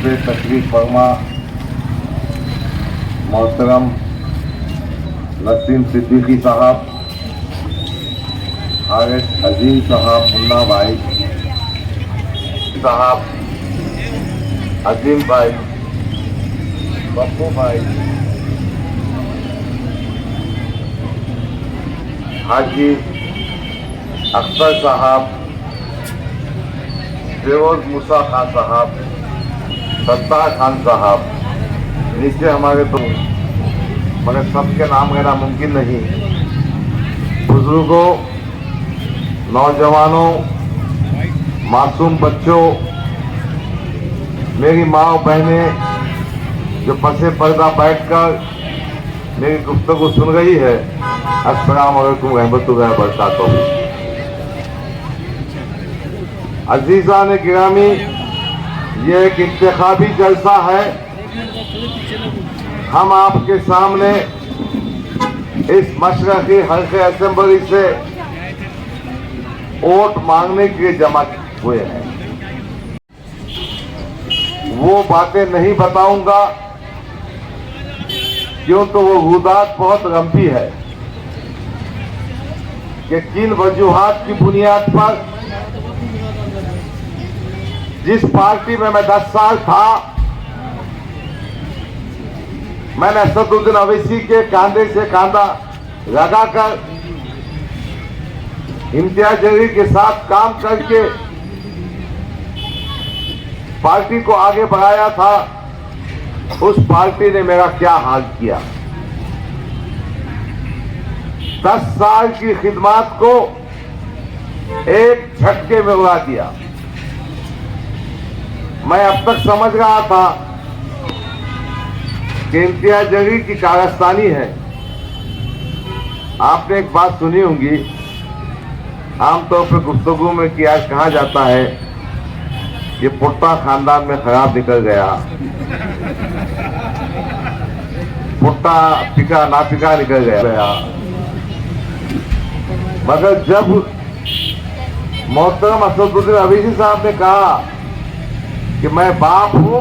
पे तशरीफ फरमा मोहतरम नसीम सिद्दीकी साहब, हारिस अजीम साहब, मुन्ना भाई साहब, अजीम भाई, बप्पू भाई, हाजी अख्तर साहब, फिरोज मूसा खान साहब, सत्तार खान साहब, नीचे हमारे तो मगर सबके नाम लेना मुमकिन नहीं। बुजुर्गों, नौजवानों, मासूम बच्चों, मेरी माँ और बहनें जो पसे पर्दा बैठकर मेरी गुफ्तगू सुन रही है, अस्सलाम वालेकुम रहमतुल्लाहि व बरकातहू। अजीज़ान गिरामी, ये एक इंतखाबी जलसा है। हम आपके सामने इस मशरक़ी हल्के असेंबली से वोट मांगने के लिए जमा हुए हैं। वो बातें नहीं बताऊंगा, क्यों तो वो गुदात बहुत लंबी है कि किन वजूहात की बुनियाद पर जिस पार्टी में मैं 10 साल था, मैंने असदुद्दीन अवैसी के कांधे से कांधा लगाकर इम्तियाज जलील के साथ काम करके पार्टी को आगे बढ़ाया था। उस पार्टी ने मेरा क्या हाल किया। 10 साल की खिदमत को एक झटके में उड़ा दिया। मैं अब तक समझ रहा था कि इम्तियाज जलील की कारस्तानी है। आपने एक बात सुनी होगी, आमतौर पर गुफ्तगू में कि आज कहा जाता है ये पुट्टा खानदान में खराब निकल गया, पुट्टा पिका ना पिका निकल गया। मगर जब मोहतरम असदुद्दीन अवैसी साहब ने कहा कि मैं बाप हूं,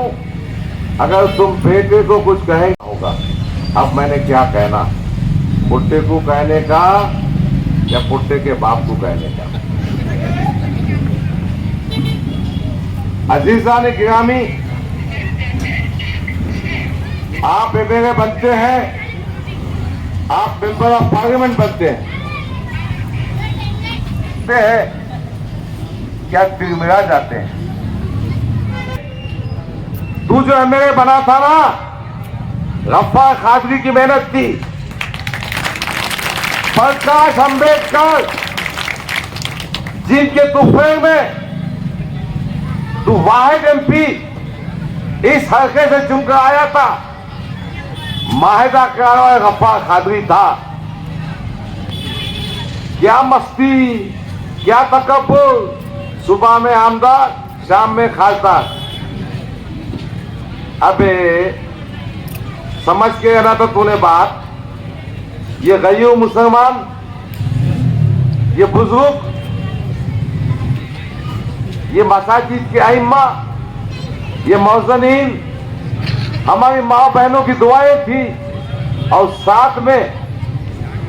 अगर तुम बेटे को कुछ कहेंगे होगा, अब मैंने क्या कहना, पुट्टे को कहने का या पुट्टे के बाप को कहने का। अजीज़ान गिरामी, आप एमएलए बनते हैं, आप मेंबर ऑफ पार्लियामेंट बनते हैं, क्या तिरमिरा जाते हैं। तू जो एमएलए बना था ना, गफ्फार कादरी की मेहनत थी, प्रकाश अंबेडकर जिनके तुफैल में तू वाहिद एमपी इस हल्के से चुनकर आया था, माहिदा करार गफ्फार कादरी था। क्या मस्ती, क्या तकब्बुर, सुबह में आमदार, शाम में खासदार। अबे समझ के आना तो तूने बात। ये गय्यूर मुसलमान, ये बुजुर्ग, ये मसाजिद के आइम्मा, ये मौज़नीन, हमारी माँ बहनों की दुआएं थी। और साथ में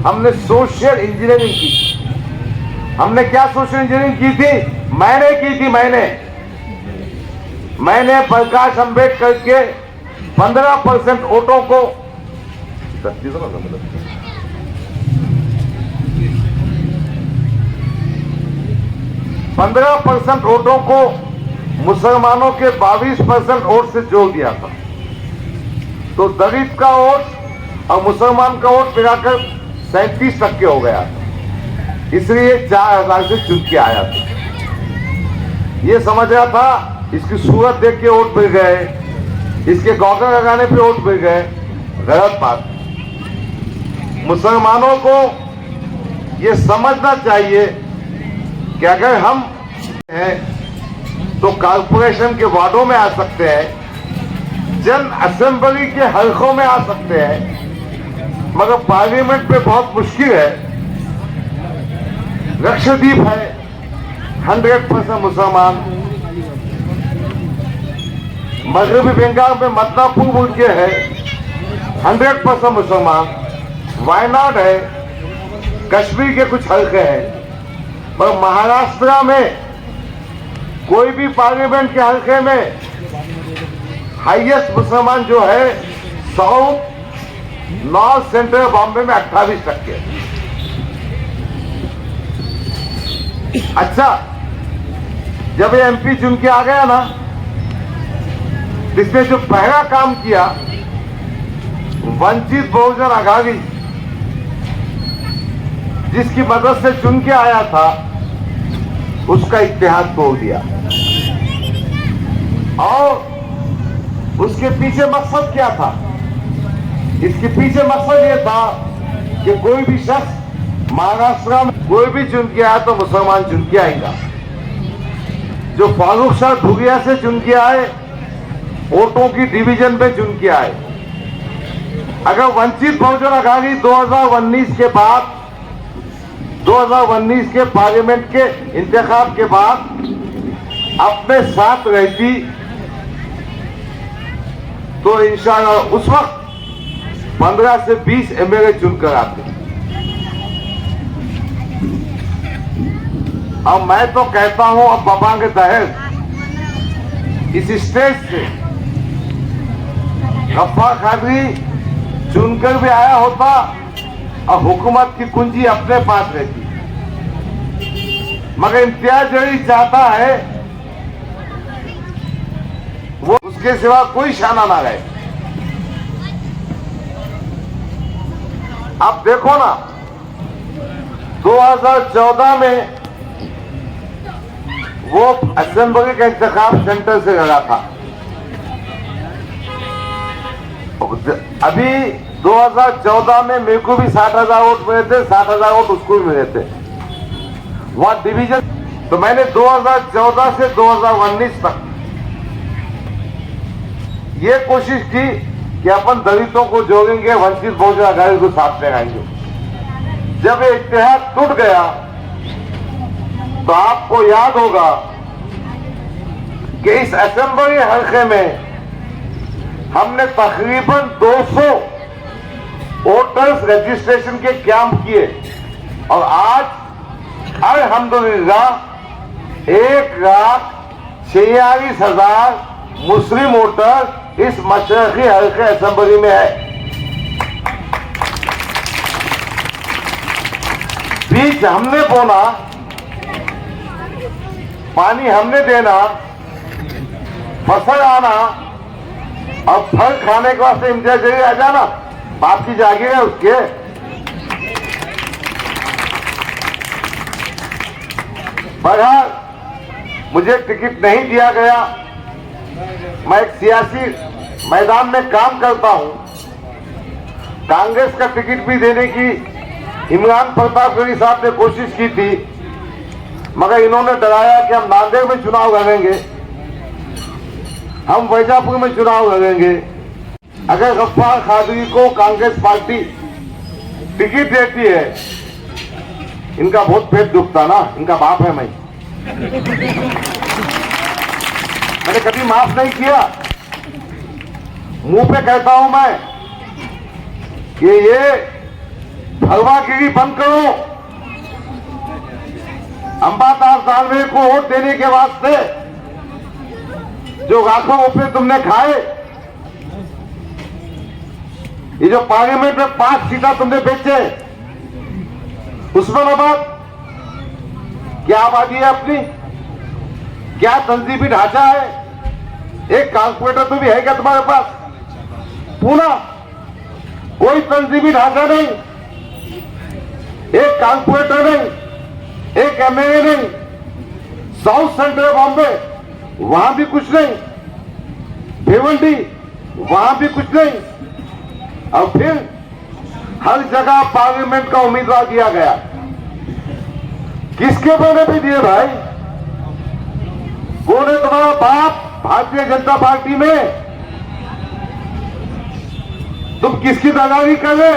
हमने सोशल इंजीनियरिंग की। हमने क्या सोशल इंजीनियरिंग की थी? मैंने की थी। मैंने प्रकाश अंबेडकर के 15% वोटों को 15% वोटों को मुसलमानों के 22% वोट से जोड़ दिया था। तो दलित का वोट और मुसलमान का वोट मिलाकर 37% हो गया था। इसलिए 4000 से चुन के आया था। ये समझ रहा था इसकी सूरत देख के वोट मिल गए, इसके गौका लगाने पे वोट मिल गए। गलत बात। मुसलमानों को ये समझना चाहिए कि अगर हम हैं तो कॉर्पोरेशन के वार्डों में आ सकते हैं, जन असेंबली के हलकों में आ सकते हैं, मगर पार्लियामेंट पे बहुत मुश्किल है। लक्षद्वीप है 100% मुसलमान, मगरबी बंगाल में मदनापुर बोल के है 100% मुसलमान, वायनाड है, कश्मीर के कुछ हल्के हैं, पर महाराष्ट्र में कोई भी पार्लियामेंट के हल्के में हाईएस्ट मुसलमान जो है साउथ नॉर्थ सेंट्रल बॉम्बे में 28%। अच्छा, जब ये एमपी चुन के आ गया ना, इसने जो पहला काम किया, वंचित बहुजन आघाड़ी जिसकी मदद से चुन के आया था, उसका इत्तेहाद तोड़ दिया। और उसके पीछे मकसद क्या था? इसके पीछे मकसद यह था कि कोई भी शख्स महाराष्ट्र में कोई भी चुन के आया तो मुसलमान चुन के आएगा। जो फारूक शाह धुरिया से चुन के आए, वोटों की डिवीजन पे चुन के आए। अगर वंचित बहुजन आघाड़ी 2019 के बाद 2019 के पार्लियामेंट के इंतखाब के बाद अपने साथ रहती तो इंशाअल्लाह उस वक्त 15 से 20 एमएलए चुनकर आते। अब मैं तो कहता हूं, अब बाबा के दहेज इस स्टेज से गफ्फार कादरी चुनकर भी आया होता और हुकूमत की कुंजी अपने पास रहती, मगर इम्तियाज जलील चाहता है वो उसके सिवा कोई शाना ना रहे। अब देखो ना, 2014 में वो असेंबली का इंतखाब सेंटर से लड़ा था। अभी 2014 में मेरे को भी 60,000 वोट मिले थे, 60,000 वोट उसको भी मिले थे वहां डिवीजन। तो मैंने 2014 से 2019 तक ये कोशिश की कि अपन दलितों को जोड़ेंगे, वंचित बहुजन आघाड़ी को साथ लगाएंगे। जब ये इत्तेहाद टूट गया तो आपको याद होगा कि इस असेंबली हल्के में हमने तकरीबन 200 वोटर्स रजिस्ट्रेशन के कैंप किए और आज अल्हम्दुलिल्लाह 1,46,000 मुस्लिम वोटर इस मशरकी हल्के असेंबली में है। बीज हमने बोना, पानी हमने देना, फसल आना और फल खाने के वास्ते इम्तियाज जलील आ जाना, बाप की जागीर है उसके। बहरहाल मुझे टिकट नहीं दिया गया। मैं एक सियासी मैदान में काम करता हूं। कांग्रेस का टिकट भी देने की इमरान प्रतापगढ़ी साहब ने कोशिश की थी, मगर इन्होंने डराया कि हम नांदेड़ में चुनाव लड़ेंगे, हम वैजापुर में चुनाव लड़ेंगे। अगर गफ्फार कादरी को कांग्रेस पार्टी टिकट देती है, इनका बहुत पेट दुखता ना, इनका बाप है मैं। मैंने कभी माफ नहीं किया, मुंह पे कहता हूं मैं कि ये भगवागिरी बंद करो। अंबादास दानवे को वोट देने के वास्ते जो लाखों रुपए तुमने खाए, ये जो पार्लियामेंट में 5 सीटा तुमने बेचे, उसमें बात क्या आबादी है अपनी, क्या तंजीमी ढांचा है? एक कॉर्पोरेटर तो भी है क्या तुम्हारे पास? पूना कोई तंजीमी ढांचा नहीं, एक कॉर्पोरेटर नहीं, एक एमएलए नहीं। साउथ सेंट्रल बॉम्बे वहां भी कुछ नहीं, भिवंडी वहां भी कुछ नहीं, और फिर हर जगह पार्लियामेंट का उम्मीदवार दिया गया। किसके बने भी दिए भाई? कौन है तुम्हारा बाप भारतीय जनता पार्टी में? तुम किसकी दादागिरी कर रहे?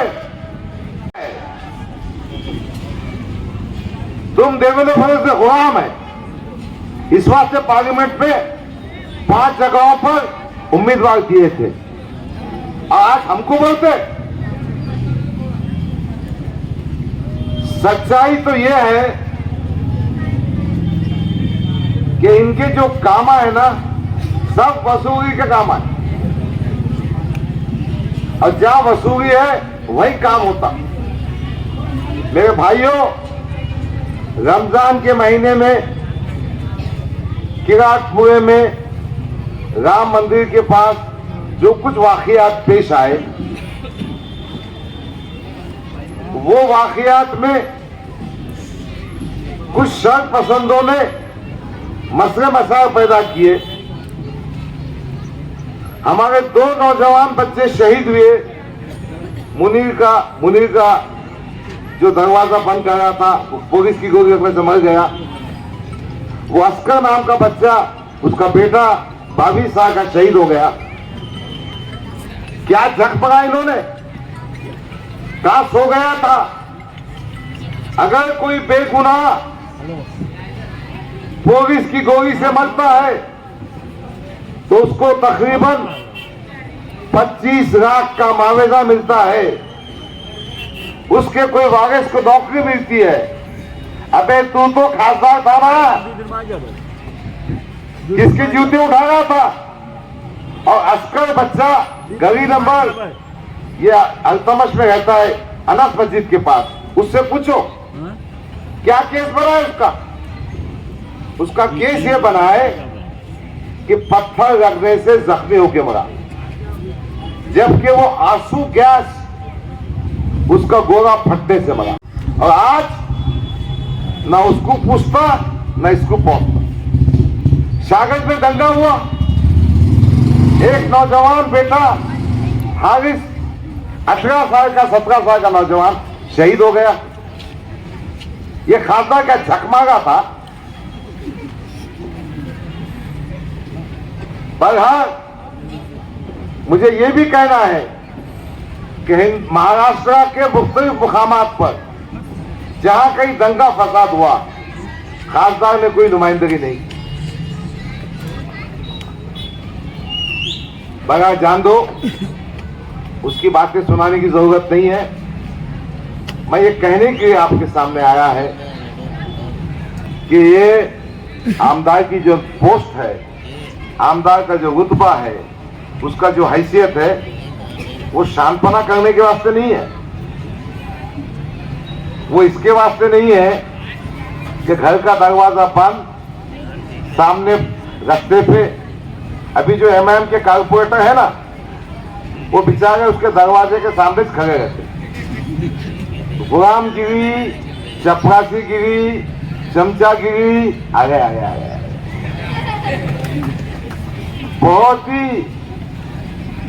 तुम देवेंद्र फडणवीस के गुलाम है। इस वास्ते पार्लियामेंट में 5 जगहों पर उम्मीदवार किए थे, आज हमको बोलते। सच्चाई तो यह है कि इनके जो कामा है ना, सब वसूली का काम है, और जहां वसूली है वही काम होता। मेरे भाइयों, रमजान के महीने में किरातपुरे में राम मंदिर के पास जो कुछ वाकयात पेश आए, वो वाकयात में कुछ शर्त पसंदों ने मसले मसाइल पैदा किए। हमारे 2 नौजवान बच्चे शहीद हुए। मुनीर का जो दरवाजा बंद कर रहा था, पुलिस की गोली लगने से मर गया। वो अस्कर नाम का बच्चा, उसका बेटा 22 साल का शहीद हो गया। क्या झक पड़ा इन्होंने? कहां सो गया था? अगर कोई बेगुनाह पुलिस की गोली से मरता है तो उसको तकरीबन 25 लाख का मुआवजा मिलता है, उसके कोई वारिस को नौकरी मिलती है। अबे तू तो खासदार था ना, किसके जूते उठा रहा था? और अस्कर बच्चा गली नंबर ये अल्तमश में रहता है, अनस मस्जिद के पास, उससे पूछो क्या केस बना है उसका। उसका केस ये बना है कि पत्थर लगने से जख्मी होकर मरा, जबकि वो आंसू गैस उसका गोला फटने से मरा। और आज ना उसको पूछता ना इसको पहुंचता। शागर्द में दंगा हुआ, एक नौजवान बेटा हारिस 18 साल का 17 साल का नौजवान शहीद हो गया। ये खासदार क्या झक मांगा था? बहरहाल मुझे यह भी कहना है कि महाराष्ट्र के मुख्तलिफ मुकामात पर जहां कहीं दंगा फसाद हुआ, खासदार ने कोई नुमाइंदगी नहीं। बगैर जान दो, उसकी बातें सुनाने की जरूरत नहीं है। मैं ये कहने के लिए आपके सामने आया है कि ये आमदार की जो पोस्ट है, आमदार का जो रुतबा है, उसका जो हैसियत है, वो शानपना करने के वास्ते नहीं है। वो इसके वास्ते नहीं है कि घर का दरवाजा बंद, सामने रास्ते पे अभी जो एमआईएम के कारपोरेटर है ना, वो बेचारे उसके दरवाजे के सामने खड़े रहते। गुलामगिरी, चपरासीगिरी, चमचागिरी, आ गए। बहुत ही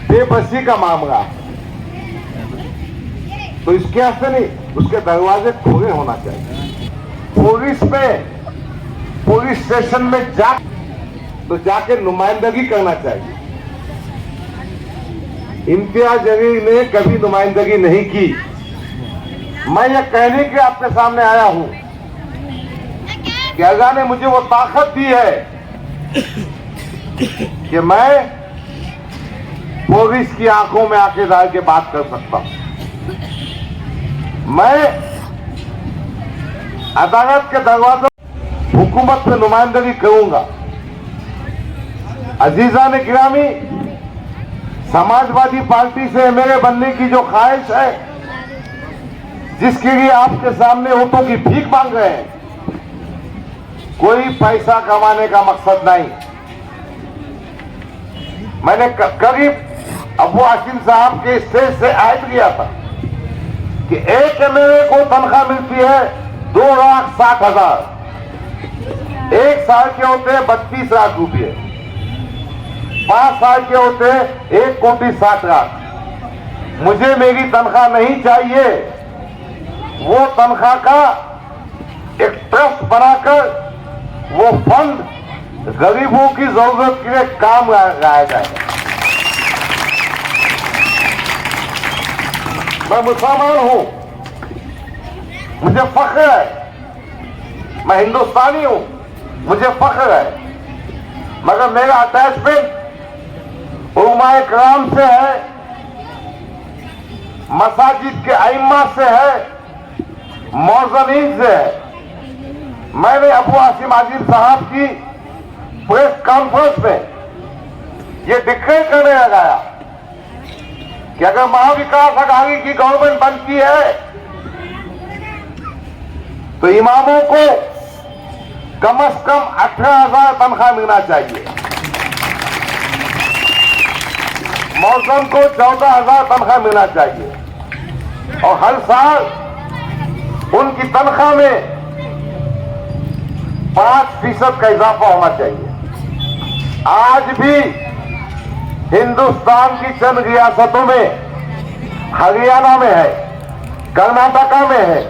बेबसी का मामला। तो इसके वास्ते नहीं, उसके दरवाजे खुले होना चाहिए। पुलिस स्टेशन में जाके नुमाइंदगी करना चाहिए। इम्तियाज जलील ने कभी नुमाइंदगी नहीं की। मैं ये कहने के आपके सामने आया हूं कि अल्लाह ने मुझे वो ताकत दी है कि मैं पुलिस की आंखों में आंखें डाल के बात कर सकता हूं। मैं अदालत के दरवाजे हुकूमत में नुमाइंदगी करूंगा। अजीजा ने गिरामी, समाजवादी पार्टी से मेरे बनने की जो ख्वाहिश है, जिसके लिए आपके सामने वोटों की भीख मांग रहे हैं, कोई पैसा कमाने का मकसद नहीं। मैंने करीब अबू हाशिम साहब के स्टेज से ऐड किया था कि एक एमएलए को तनख्वाह मिलती है 2,60,000, एक साल के होते हैं 32 लाख रुपये, 5 साल के होते हैं 1,60,00,000। मुझे मेरी तनख्वाह नहीं चाहिए, वो तनख्वाह का एक ट्रस्ट बनाकर वो फंड गरीबों की जरूरत के लिए काम लाया जाएगा। मैं मुसलमान हूं, मुझे फख्र है, मैं हिंदुस्तानी हूं, मुझे फख्र है, मगर मेरा अटैचमेंट उलमाए कराम से है, मसाजिद के आइम्मा से है, मौजनीन से है। मैंने अबू आसिम आजिम साहब की प्रेस कॉन्फ्रेंस में ये डिक्लेयर करने लगाया कि अगर महाविकास अघाड़ी की गवर्नमेंट बनती है तो इमामों को कम से कम 18,000 तनख्वाह मिलना चाहिए, मौसम को 14,000 तनख्वाह मिलना चाहिए और हर साल उनकी तनख्वाह में 5% का इजाफा होना चाहिए। आज भी हिंदुस्तान की चंद रियासतों में, हरियाणा में है, कर्नाटका में है,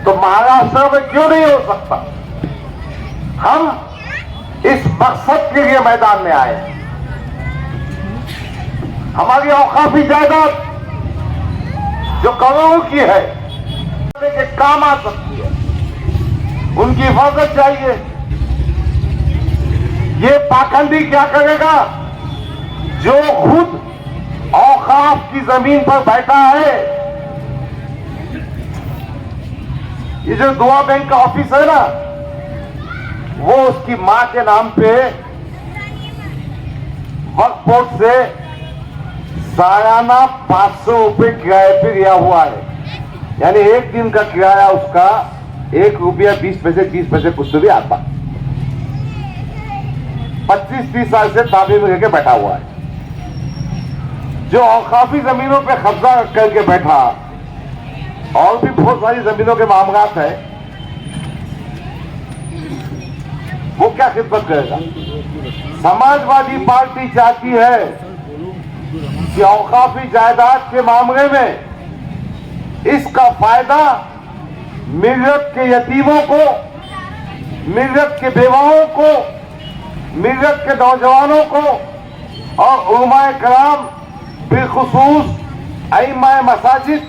तो महाराष्ट्र में क्यों नहीं हो सकता? हम इस मकसद के लिए मैदान में आए। हमारी औकाफी जायदाद जो करोड़ों की है के काम आ सकती है, उनकी हिफाजत चाहिए। ये पाखंडी क्या करेगा? जो खुद औकाफ की जमीन पर बैठा है, ये जो दुआ बैंक का ऑफिस है ना, वो उसकी मां के नाम पे वक्फ बोर्ड से सालाना 500 रुपए किराए पे लिया हुआ है। यानी एक दिन का किराया उसका 1 रुपया 20 पैसे 30 पैसे कुछ तो भी आता। 25-30 साल से ताबे में लेके बैठा हुआ है। जो औकाफी जमीनों पे कब्जा करके बैठा, और भी बहुत सारी जमीनों के मामलात है, वो क्या खिदमत करेगा? समाजवादी पार्टी चाहती है कि औकाफी जायदाद के मामले में इसका फायदा मिल्लत के यतीमों को, मिल्लत के बेवाओं को, मिल्लत के नौजवानों को और उलमाए कराम बिलखुसूस अइम्माए मसाजिद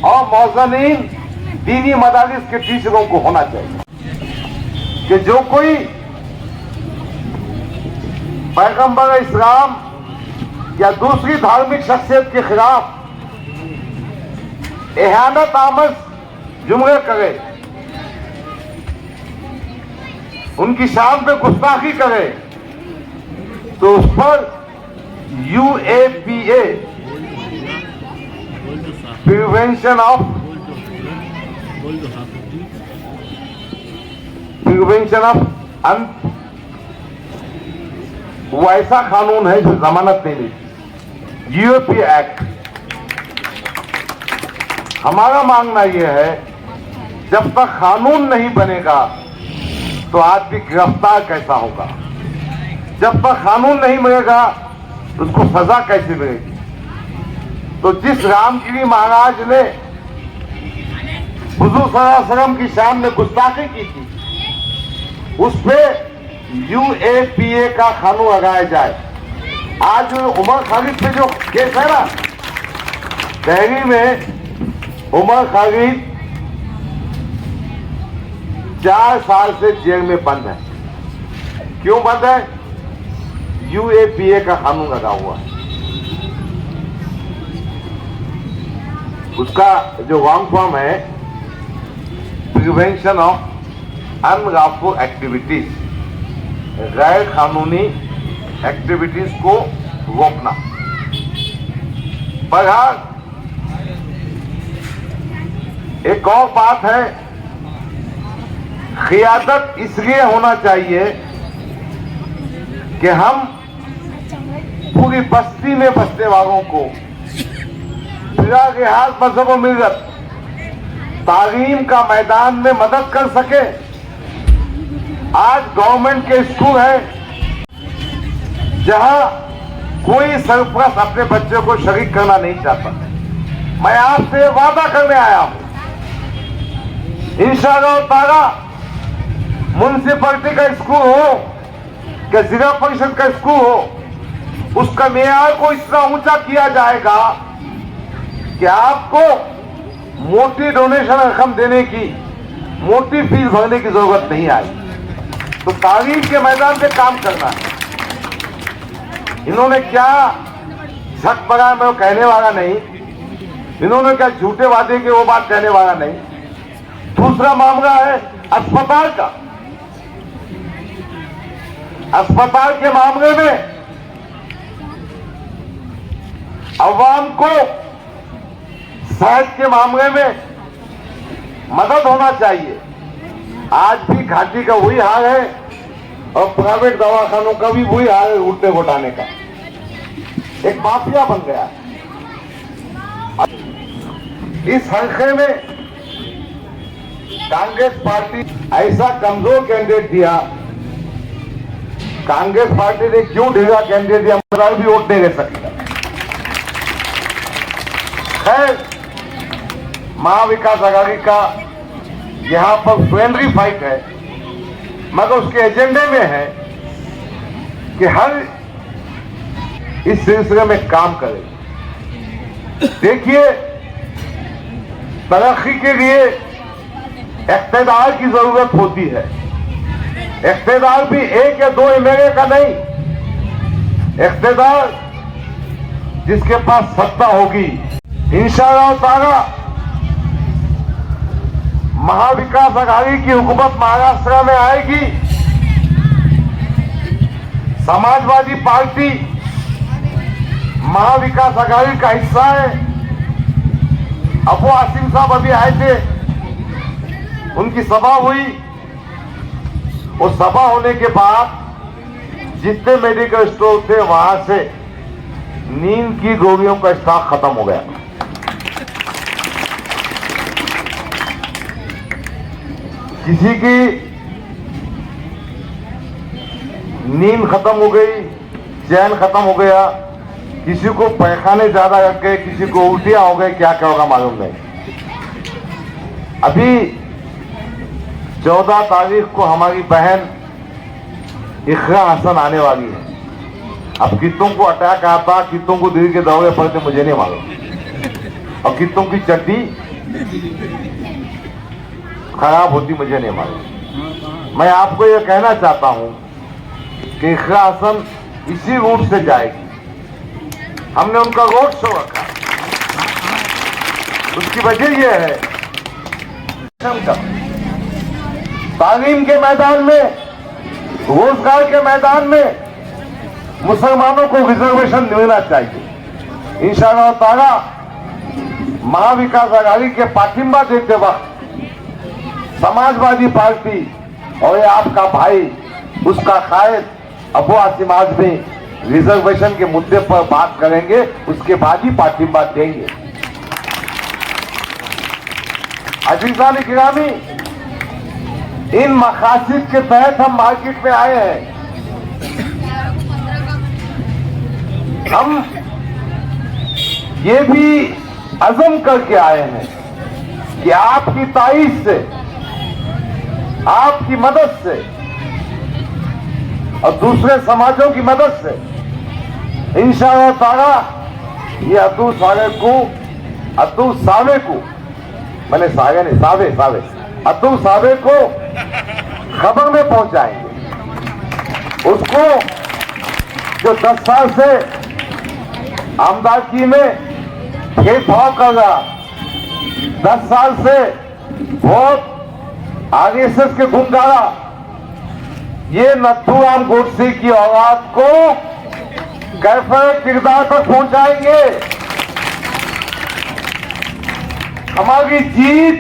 और मौजनीन दीनी मदारिस के टीचरों को होना चाहिए कि जो कोई पैगंबर इस्लाम या दूसरी धार्मिक शख्सियत के खिलाफ एहानत आमद जुमले करे, उनकी शान पे गुस्ताखी करे, तो उस पर UAPA प्रिवेंशन ऑफ वो ऐसा कानून है जो जमानत नहीं देती, UAPA एक्ट। हमारा मांगना यह है, जब तक कानून नहीं बनेगा तो आदमी गिरफ्तार कैसा होगा? जब तक कानून नहीं मिलेगा तो उसको सजा कैसे मिलेगी? तो जिस रामगिरी महाराज ने हुजूर सल्लल्लाहु अलैहि वसल्लम की शान में गुस्ताखी की थी, उस पे UAPA का कानून लगाया जाए। आज उमर खालिद पे जो केस है ना, दिल्ली में उमर खालिद 4 साल से जेल में बंद है। क्यों बंद है? UAPA का कानून लगा हुआ है। उसका जो लॉन्ग फॉर्म है, प्रिवेंशन ऑफ अनलॉफुल एक्टिविटीज, गैर कानूनी एक्टिविटीज को रोकना। पर एक और बात है, क़ियादत इसलिए होना चाहिए कि हम पूरी बस्ती में बसने वालों को लिहाज मजहब और मिल्लत तालीम का मैदान में मदद कर सके। आज गवर्नमेंट के स्कूल है जहां कोई सरपरस्त अपने बच्चों को शरीक करना नहीं चाहता। मैं आपसे वादा करने आया हूं, इंशाअल्लाह ताला म्युनिसिपैलिटी का स्कूल हो कि जिला परिषद का स्कूल हो, उसका मेयार को इतना ऊंचा किया जाएगा कि आपको मोटी डोनेशन रकम देने की, मोटी फीस भरने की जरूरत नहीं आएगी। तो तालीम के मैदान पे काम करना है। इन्होंने क्या झक पड़ा मैं वो कहने वाला नहीं, इन्होंने क्या झूठे वादे के वो बात कहने वाला नहीं। दूसरा मामला है अस्पताल का। अस्पताल के मामले में अवाम को सेहत के मामले में मदद होना चाहिए। आज भी घाटी का वही हाल है और प्राइवेट दवाखानों का भी वही हाल है, उल्टे घोटाने का एक माफिया बन गया। इस हल्के में कांग्रेस पार्टी ऐसा कमजोर कैंडिडेट दिया। कांग्रेस पार्टी ने क्यों ढीला कैंडिडेट दिया, मेरा भी वोट नहीं ले सकता। खैर, महाविकास आघाड़ी का यहां पर फ्रेंडली फाइट है, मगर उसके एजेंडे में है कि हर इस सिलसिले में काम करे। देखिए, तरक्की के लिए इख्तिदार की जरूरत होती है। इख्तिदार भी एक या दो एमएलए का नहीं, इख्तिदार जिसके पास सत्ता होगी। इंशाअल्लाह ताला महाविकास आघाड़ी की हुकूमत महाराष्ट्र में आएगी। समाजवादी पार्टी महाविकास आघाड़ी का हिस्सा है। अबू आसिम साहब अभी आए थे, उनकी सभा हुई। वो सभा होने के बाद जितने मेडिकल स्टोर थे वहां से नींद की गोलियों का स्टॉक खत्म हो गया। किसी की नींद खत्म हो गई, चैन खत्म हो गया, किसी को पैखाने ज्यादा लग गए, किसी को उल्टियां हो गए, क्या क्या होगा मालूम नहीं। अभी 14 तारीख को हमारी बहन इकरा हसन आने वाली है। अब कितों को अटैक आता, कितों को दिल के दौरे पड़ते मुझे नहीं मालूम, और कितों की चड्डी खराब होती मुझे नहीं मालूम। मैं आपको यह कहना चाहता हूं कि इकरा हसन इसी रूट से जाएगी। हमने उनका रोड शो रखा, उसकी वजह यह है तालीम के मैदान में, रोजगार के मैदान में मुसलमानों को रिजर्वेशन मिलना चाहिए। इंशाअल्लाह ताला महाविकास आघाड़ी के पाठिंबा देते वक्त समाजवादी पार्टी और ये आपका भाई उसका कायद अबू आसिम आजमी रिजर्वेशन के मुद्दे पर बात करेंगे, उसके बाद ही पाठिंबा देंगे। अजीज़ान गिरामी, इन मकासद के तहत हम मार्केट में आए हैं। हम ये भी अज़म करके आए हैं कि आपकी ताईद से, आपकी मदद से और दूसरे समाजों की मदद से इंशाअल्लाह ताला ये अतुल सावे को मैंने सावे नहीं सावे अतुल सावे को खबर में पहुंचाएंगे। उसको जो 10 साल से आमदनी में भेदभाव कर रहा, 10 साल से बहुत आरएसएस के गुंडारा, ये नथुराम गोडसे की औलाद को कैफे किरदार तक पहुंचाएंगे। हमारी जीत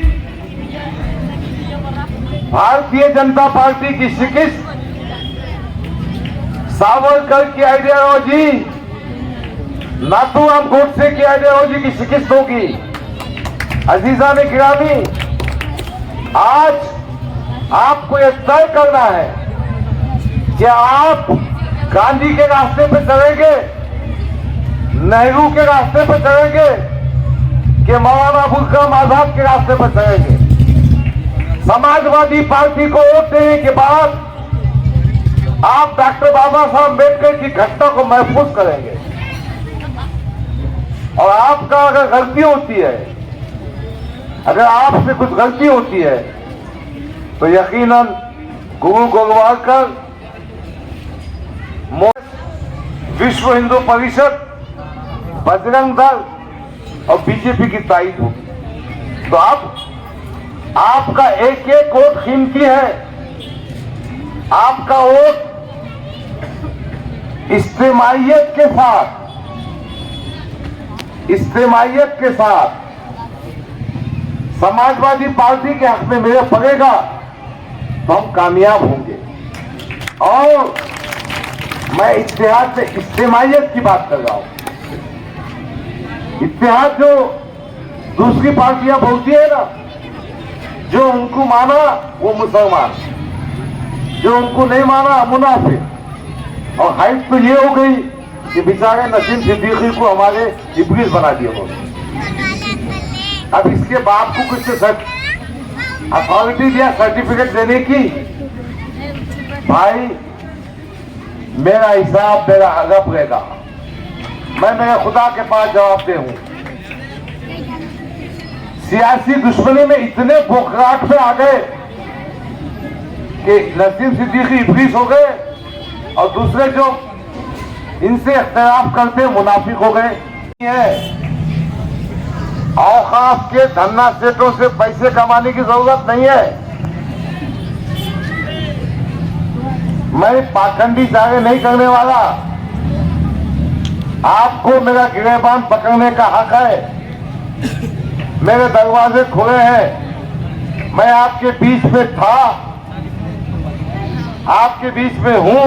भारतीय जनता पार्टी की शिकस्त सावरकर की आइडियोलॉजी, नाथुराम गोडसे की आइडियोलॉजी की शिकस्त होगी। अजीज़ान गिरामी, आज आपको यह तय करना है कि आप गांधी के रास्ते पे चलेंगे, नेहरू के रास्ते पे चलेंगे, कि मौलाना अबुल कलाम आजाद के रास्ते पर चलेंगे। समाजवादी पार्टी को वोट देने के बाद आप डॉक्टर बाबा साहब अम्बेडकर की घटना को महफूज करेंगे। और आपका अगर गलती होती है, अगर आपसे कुछ गलती होती है, तो यकीनन गुरु गोलवालकर, विश्व हिंदू परिषद, बजरंग दल और बीजेपी की तारीफ होगी। तो अब आपका एक एक वोट कीमती है। आपका वोट इज्तिमाइयत के साथ समाजवादी पार्टी के हक में मेरे पड़ेगा तो हम कामयाब होंगे। और मैं इत्तेहाद से इज्तिमाइयत की बात कर रहा हूं। इत्तेहाद जो दूसरी पार्टियां बोलती है ना, जो उनको माना वो मुसलमान, जो उनको नहीं माना मुनाफिक। और हाइट तो ये हो गई कि बेचारे नसीम सिद्दीकी को हमारे इब्लीस बना दिया उन्होंने। अब इसके बाप को कुछ अथॉरिटी दिया सर्टिफिकेट देने की। भाई मेरा हिसाब मेरा अगब रहेगा, मैं मेरे खुदा के पास जवाब दे हूं। सियासी दुश्मनी में इतने बोखलाट पे आ गए कि नसीम सिद्दीकी इब्लीस हो गए और दूसरे जो इनसे इख्तिलाफ करते मुनाफिक हो गए। औकाफ के धन्ना सेठों से पैसे कमाने की जरूरत नहीं है। मैं पाखंडी चाहे नहीं करने वाला। आपको मेरा गिरेबान पकड़ने का हक है। मेरे दरवाजे खुले हैं। मैं आपके बीच में था, आपके बीच में हूं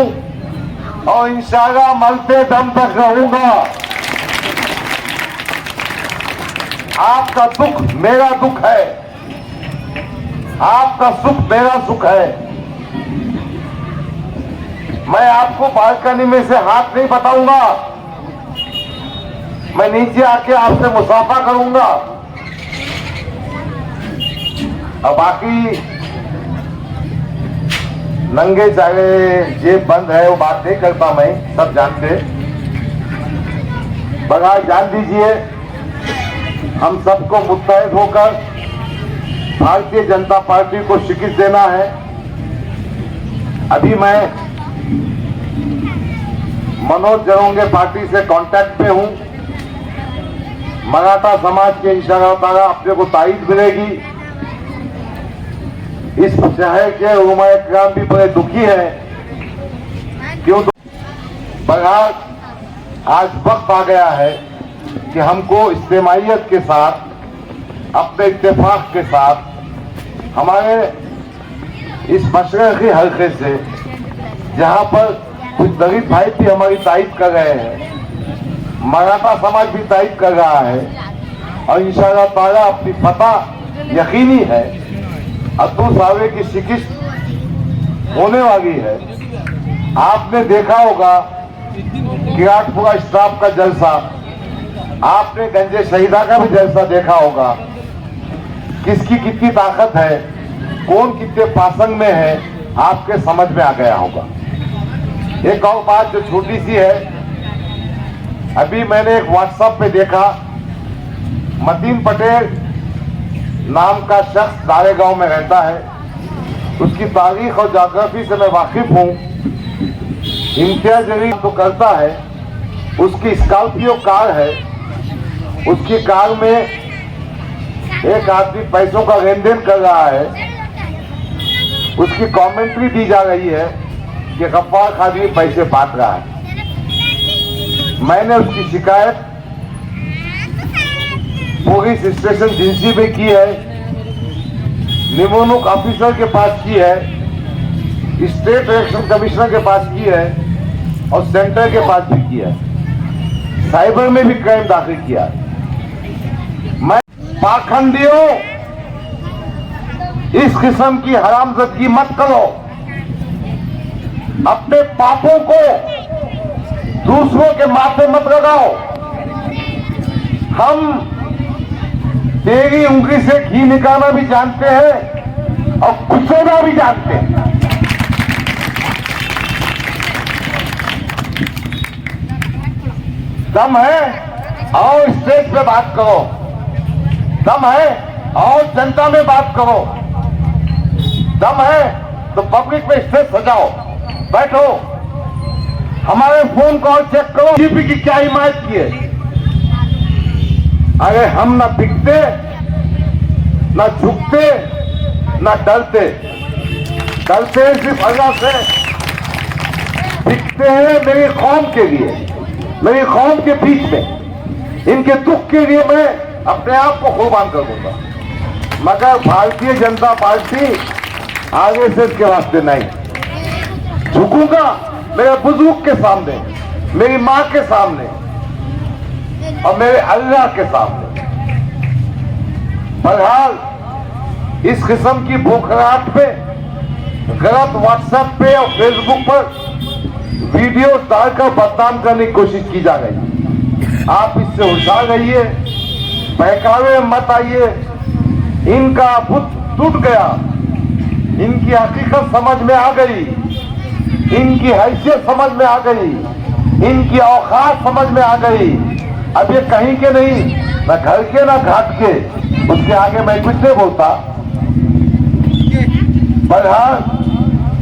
और इंशाअल्लाह मरते दम तक रहूंगा। आपका दुख मेरा दुख है, आपका सुख मेरा सुख है। मैं आपको बालकनी में से हाथ नहीं बताऊंगा, मैं नीचे आके आपसे मुसाफा करूंगा। और बाकी नंगे चाहे जेब बंद है वो बात नहीं करता मैं, सब जानते। बगैर जान दीजिए, हम सबको मुत्तहिद होकर भारतीय जनता पार्टी को शिकस्त देना है। अभी मैं मनोज जरोंगे पार्टी से कांटेक्ट पे हूं। मराठा समाज के इंशाअल्लाह ताला अपने को तारीफ मिलेगी। इस शहर के उलमाए किराम भी बड़े दुखी है। क्यों? बगैर आज वक्त आ गया है कि हमको इज्तिमाइयत के साथ, अपने इत्तेफाक के साथ, हमारे इस मशरक़ी हल्के से जहां पर कुछ दलित भाई भी हमारी तारीफ कर रहे हैं, मराठा समाज भी तारीफ कर रहा है और इंशाअल्लाह ताला अपनी फतह यकीनी है। अब्दुल सावे की शिकस्त होने वाली है। आपने देखा होगा किराटपुरा स्टाफ का जलसा, आपने गंजे शहीदा का भी जलसा देखा होगा। किसकी कितनी ताकत है, कौन कितने पासंग में है, आपके समझ में आ गया होगा। एक और बात जो छोटी सी है, अभी मैंने एक व्हाट्सएप पे देखा, मतीन पटेल नाम का शख्स दारेगांव में रहता है। उसकी तारीख और ज्योग्राफी से मैं वाकिफ हूँ। इम्तियाज जलील तो करता है, उसकी स्कॉर्पियो कार है, उसकी कार में एक आदमी पैसों का लेन देन कर रहा है। उसकी कमेंट्री दी जा रही है कि गफ्फार खादी पैसे बांट रहा है। मैंने उसकी शिकायत पुलिस स्टेशन जिंसी में की है, निमोनुक ऑफिसर के पास की है, स्टेट इलेक्शन कमिश्नर के पास की है और सेंटर के पास भी किया है। साइबर में भी क्राइम दाखिल किया है। मैं पाखंडियों, इस किस्म की हरामजदगी मत करो। अपने पापों को दूसरों के माथे मत लगाओ। हम तेरी उंगली से घी निकालना भी जानते हैं और गुस्सेना भी जानते हैं। दम है और स्टेज पे बात करो, दम है और जनता में बात करो, दम है तो पब्लिक में स्टेज सजाओ, बैठो, हमारे फोन कॉल चेक करो, बीजेपी की क्या हिमायत की है। अरे हम ना बिकते, ना झुकते, ना डरते। डरते हैं सिर्फ अल्लाह से, बिकते हैं मेरी कौम के लिए, मेरी कौम के बीच में। इनके दुख के लिए मैं अपने आप को कुर्बान कर दूंगा, मगर भारतीय जनता पार्टी आगे से इसके वास्ते नहीं झुकूंगा। मेरे बुजुर्ग के सामने, मेरी मां के सामने और मेरे अल्लाह के सामने। बहरहाल इस किस्म की भूखराहट पे, गलत व्हाट्सएप पे और फेसबुक पर वीडियो डालकर बदनाम करने की कोशिश की जा रही। आप इससे होशियार रहिए, बहकावे में मत आइए। इनका बुत टूट गया, इनकी हकीकत समझ में आ गई, इनकी हैसियत समझ में आ गई, इनकी औकात समझ में आ गई। अब ये कहीं के नहीं, न घर के न घाट के, उसके आगे मैं कुछ नहीं बोलता। बहरहाल